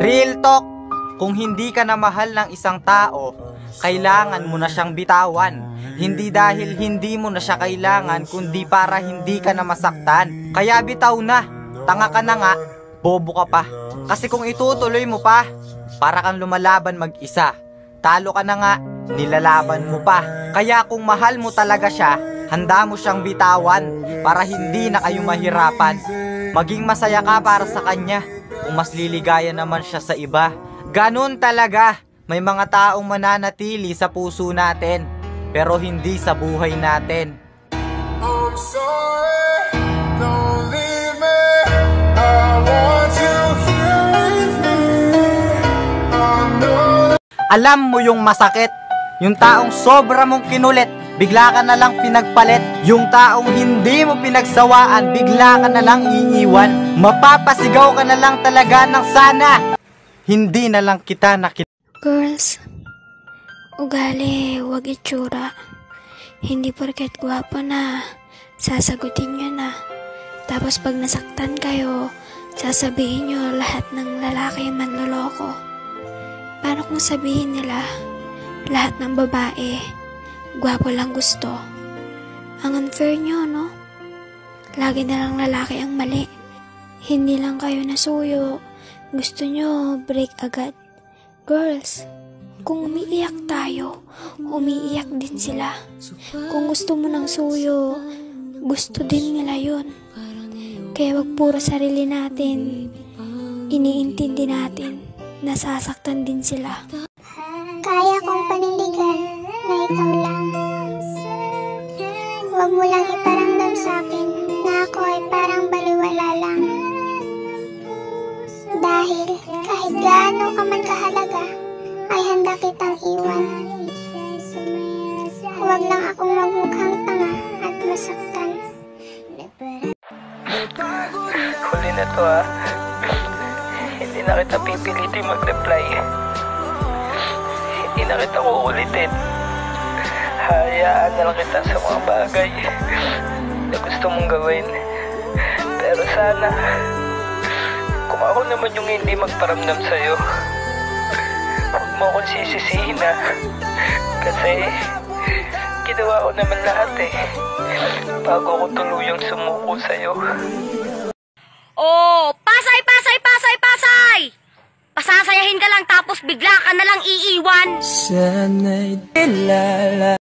Real talk, kung hindi ka na mahal ng isang tao, kailangan mo na siyang bitawan. Hindi dahil hindi mo na siya kailangan, kundi para hindi ka na masaktan. Kaya bitaw na, tanga ka na nga, bobo ka pa. Kasi kung itutuloy mo pa, para kang lumalaban mag-isa. Talo ka na nga, nilalaban mo pa. Kaya kung mahal mo talaga siya, handa mo siyang bitawan para hindi na kayo mahirapan. Maging masaya ka para sa kanya kung mas liligaya naman siya sa iba. Ganun talaga, may mga taong mananatili sa puso natin, pero hindi sa buhay natin. I'm sorry, don't leave me. I want you here with me. Alam mo yung masakit, yung taong sobra mong kinulit, bigla ka na lang pinagpalit. Yung taong hindi mo pinagsawaan, bigla ka na lang iiwan. Mapapasigaw ka na lang talaga ng sana hindi na lang kita nakita. Girls, ugali, wag itsura. Hindi porket gwapo na, sasagutin nyo na. Tapos pag nasaktan kayo, sasabihin nyo lahat ng lalaki manloloko. Paano kung sabihin nila, lahat ng babae, gwapo lang gusto? Ang unfair nyo, no? Lagi na lang lalaki ang mali. Hindi lang kayo nasuyo, gusto nyo break agad. Girls, kung umiiyak tayo, umiiyak din sila. Kung gusto mo ng suyo, gusto din nila yun. Kaya wag puro sarili natin, iniintindi natin, nasasaktan din sila. Kaya kong panindigan na ikaw lang. Huwag mo lang iparamdam sa akin na ako ay parang baliwala lang. Dahil kahit gaano ka man kahalaga, ay handa kitang iwan. Huwag lang akong magmukhang tanga at masaktan. Huli na to ha. Hindi na kita pipilitin mag-reply. Hindi na kita uulitin. Hayaan na lang kita sa mga bagay na gusto mong gawin. Pero sana, kung ako naman yung hindi magparamdam sa'yo, huwag mo akong sisisihin ha. Kasi ginawa ko naman lahat bago ako tuluyang sumuko sa'yo. Oh, pasay, pasay, pasay, pasay! Pasasayahin ka lang tapos bigla ka na lang iiwan. Sana'y dilala